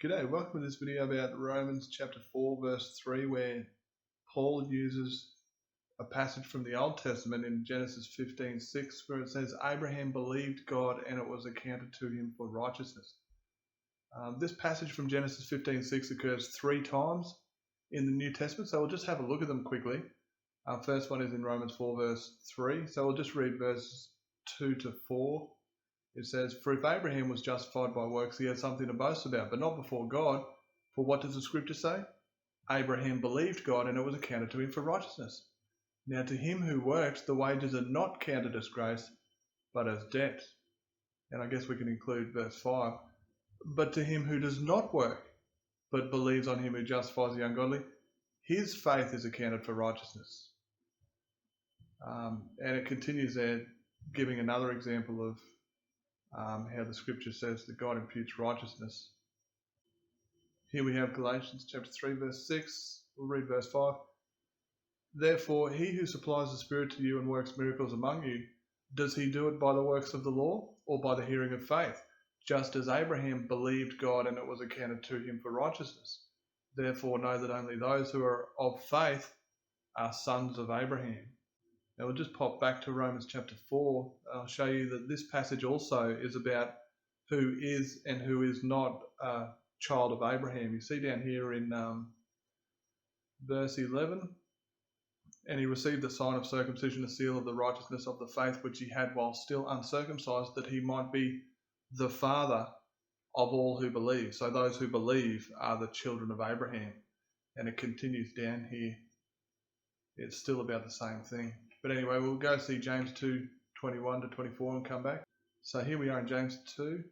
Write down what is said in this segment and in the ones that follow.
G'day, welcome to this video about Romans chapter 4 verse 3, where Paul uses a passage from the Old Testament in Genesis 15:6, where it says, Abraham believed God and it was accounted to him for righteousness. This passage from Genesis 15:6 occurs 3 times in the New Testament, so we'll just have a look at them quickly. First one is in Romans 4 verse 3, so we'll just read verses 2 to 4. It says, For if Abraham was justified by works, he had something to boast about, but not before God. For what does the scripture say? Abraham believed God, and it was accounted to him for righteousness. Now to him who works, the wages are not counted as grace, but as debt. And I guess we can include verse 5. But to him who does not work, but believes on him who justifies the ungodly, his faith is accounted for righteousness. And it continues there, giving another example of how the scripture says that God imputes righteousness. Here we have Galatians chapter 3 verse 6. We'll read verse 5. Therefore he who supplies the Spirit to you and works miracles among you, does he do it by the works of the law or by the hearing of faith? Just as Abraham believed God and it was accounted to him for righteousness. Therefore know that only those who are of faith are sons of Abraham. Now we'll just pop back to Romans chapter 4. I'll show you that this passage also is about who is and who is not a child of Abraham. You see down here in verse 11, and he received the sign of circumcision, a seal of the righteousness of the faith which he had while still uncircumcised, that he might be the father of all who believe. So those who believe are the children of Abraham. And it continues down here. It's still about the same thing. But anyway, we'll go see James 2:21 to 24 and come back. So here we are in James 2,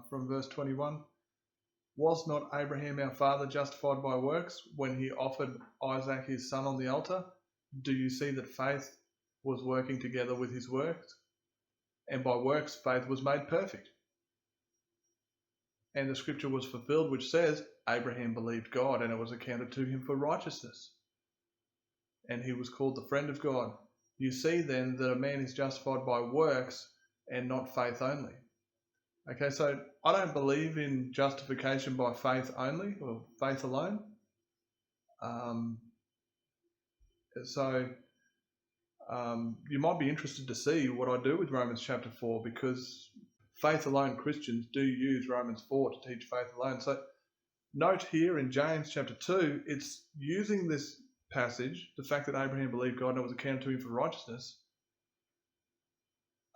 from verse 21. Was not Abraham our father justified by works when he offered Isaac his son on the altar? Do you see that faith was working together with his works? And by works faith was made perfect. And the scripture was fulfilled which says, Abraham believed God and it was accounted to him for righteousness. And he was called the friend of God. You see then that a man is justified by works and not faith only. Okay, so I don't believe in justification by faith only, or faith alone. You might be interested to see what I do with Romans chapter 4, because faith alone Christians do use Romans 4 to teach faith alone. So note here in James chapter 2, it's using this passage, the fact that Abraham believed God and it was accounted to him for righteousness,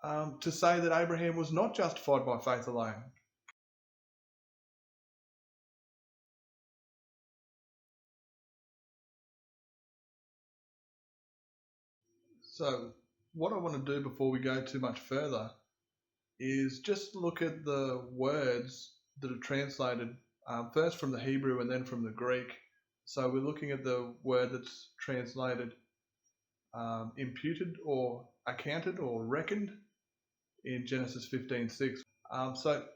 to say that Abraham was not justified by faith alone. So what I want to do before we go too much further is just look at the words that are translated first from the Hebrew and then from the Greek. So we're looking at the word that's translated imputed or accounted or reckoned in Genesis 15:6. So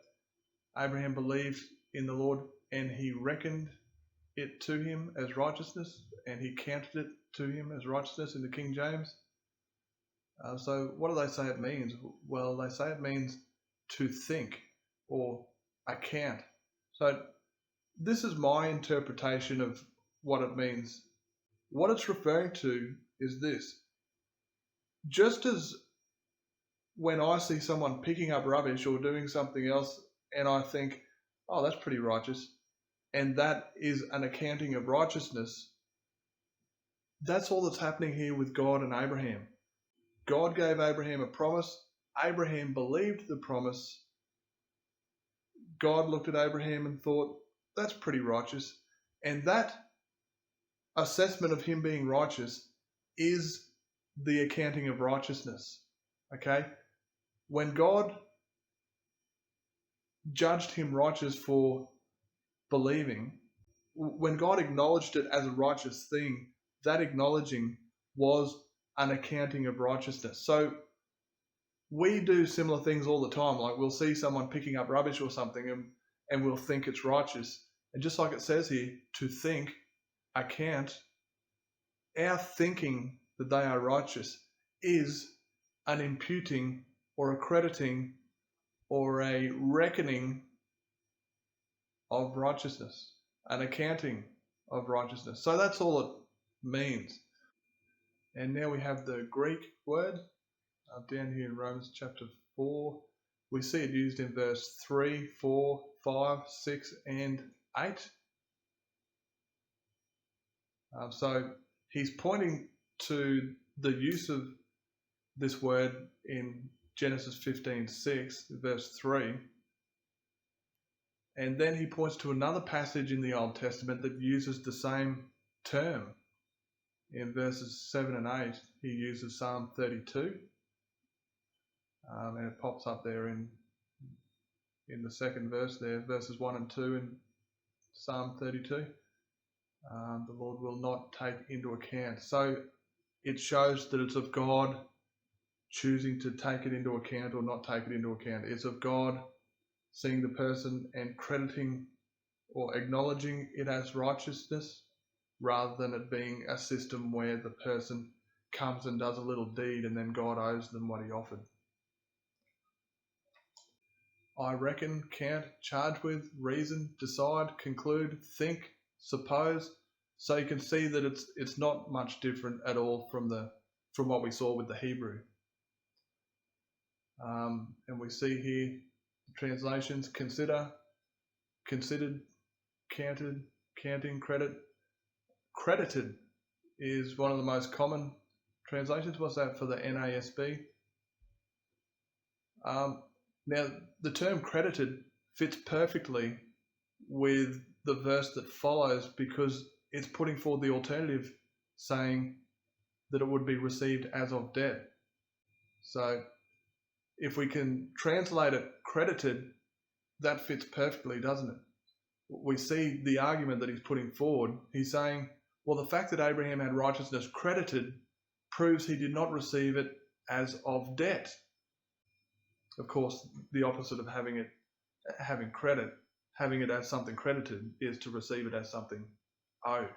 Abraham believed in the Lord and he reckoned it to him as righteousness, and he counted it to him as righteousness in the King James. So what do they say it means? Well, they say it means to think or account. So this is my interpretation of what it means. What it's referring to is this. Just as when I see someone picking up rubbish or doing something else and I think, oh, that's pretty righteous, and that is an accounting of righteousness, that's all that's happening here with God and Abraham. God gave Abraham a promise. Abraham believed the promise. God looked at Abraham and thought, that's pretty righteous. And that assessment of him being righteous is the accounting of righteousness. Okay? When God judged him righteous for believing, when God acknowledged it as a righteous thing, that acknowledging was an accounting of righteousness. So we do similar things all the time. Like we'll see someone picking up rubbish or something and we'll think it's righteous. And just like it says here, to think, account, our thinking that they are righteous is an imputing or a crediting or a reckoning of righteousness, an accounting of righteousness. So that's all it means. And now we have the Greek word down here in Romans chapter 4. We see it used in verse 3, 4, 5, 6, and 8. So he's pointing to the use of this word in Genesis 15:6, verse 3. And then he points to another passage in the Old Testament that uses the same term. In verses 7 and 8, he uses Psalm 32. And it pops up there in the second verse there, verses 1 and 2 in Psalm 32. The Lord will not take into account. So it shows that it's of God choosing to take it into account or not take it into account. It's of God seeing the person and crediting or acknowledging it as righteousness, rather than it being a system where the person comes and does a little deed and then God owes them what he offered. I reckon, count, charge with, reason, decide, conclude, think, suppose. So you can see that it's not much different at all from what we saw with the Hebrew. And we see here the translations: consider, considered, counted, counting, credit. Credited is one of the most common translations. What's that for the NASB? Now, the term credited fits perfectly with the verse that follows, because it's putting forward the alternative, saying that it would be received as of debt. So if we can translate it credited, that fits perfectly, doesn't it? We see the argument that he's putting forward. He's saying, well, the fact that Abraham had righteousness credited proves he did not receive it as of debt. Of course, the opposite of having credit, having it as something credited, is to receive it as something owed.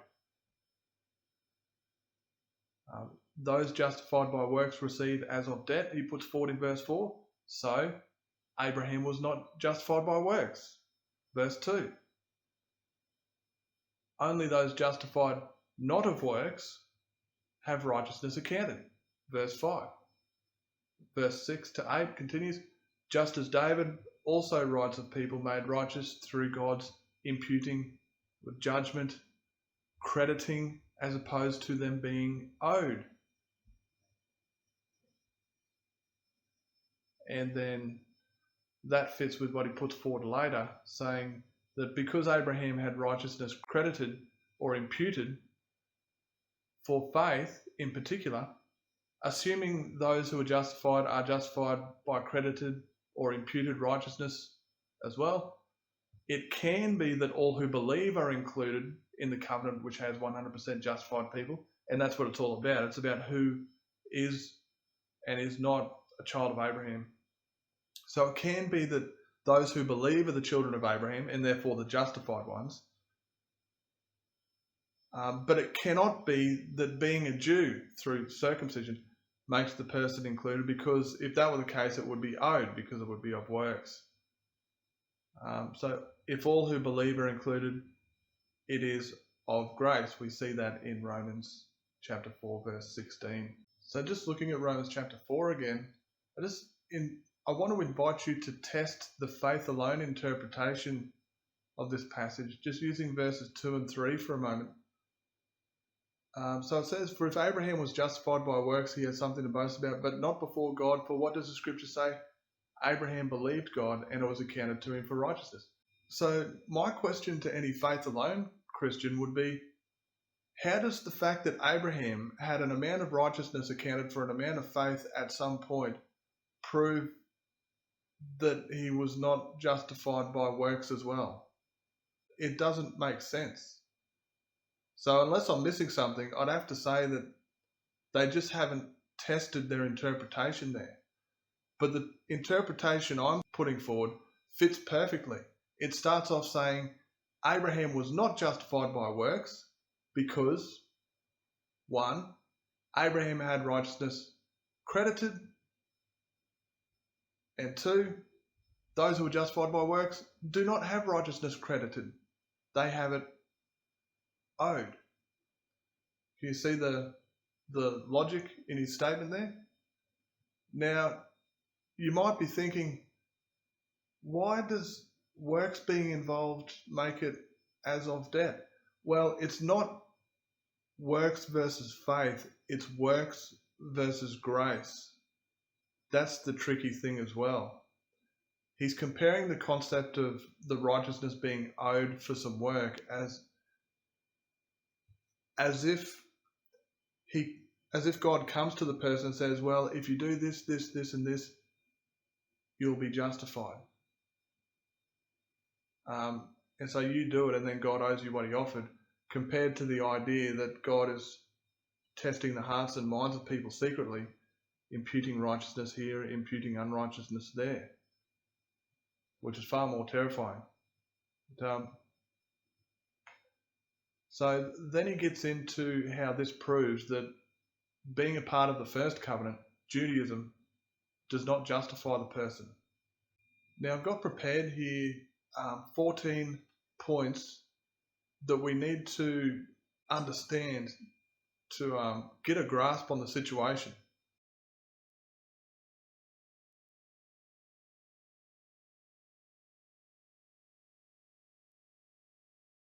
Those justified by works receive as of debt, he puts forward in verse 4. So Abraham was not justified by works. Verse 2. Only those justified not of works have righteousness accounted. Verse 5. Verse 6 to 8 continues, just as David also writes of people made righteous through God's imputing with judgment, crediting, as opposed to them being owed. And then that fits with what he puts forward later, saying that because Abraham had righteousness credited or imputed for faith in particular, assuming those who are justified by credited or imputed righteousness as well, it can be that all who believe are included in the covenant which has 100% justified people, and that's what it's all about. It's about who is and is not a child of Abraham. So it can be that those who believe are the children of Abraham and therefore the justified ones, but it cannot be that being a Jew through circumcision makes the person included, because if that were the case, it would be owed, because it would be of works. So if all who believe are included, it is of grace. We see that in Romans chapter 4, verse 16. So just looking at Romans chapter 4 again, I want to invite you to test the faith alone interpretation of this passage, just using verses 2 and 3 for a moment. So it says, for if Abraham was justified by works, he has something to boast about, but not before God. For what does the scripture say? Abraham believed God, and it was accounted to him for righteousness. So my question to any faith alone Christian would be, how does the fact that Abraham had an amount of righteousness accounted for an amount of faith at some point prove that he was not justified by works as well? It doesn't make sense. So unless I'm missing something, I'd have to say that they just haven't tested their interpretation there. But the interpretation I'm putting forward fits perfectly. It starts off saying Abraham was not justified by works because, 1, Abraham had righteousness credited, and 2, those who are justified by works do not have righteousness credited. They have it owed. Do you see the logic in his statement there? Now, you might be thinking, why does works being involved make it as of debt? Well, it's not works versus faith, it's works versus grace. That's the tricky thing as well. He's comparing the concept of the righteousness being owed for some work as if God comes to the person and says, well, if you do this, this, this, and this, you'll be justified. And so you do it, and then God owes you what he offered, compared to the idea that God is testing the hearts and minds of people secretly, imputing righteousness here, imputing unrighteousness there, which is far more terrifying. So then he gets into how this proves that being a part of the first covenant, Judaism, does not justify the person. Now, I've got prepared here 14 points that we need to understand to get a grasp on the situation.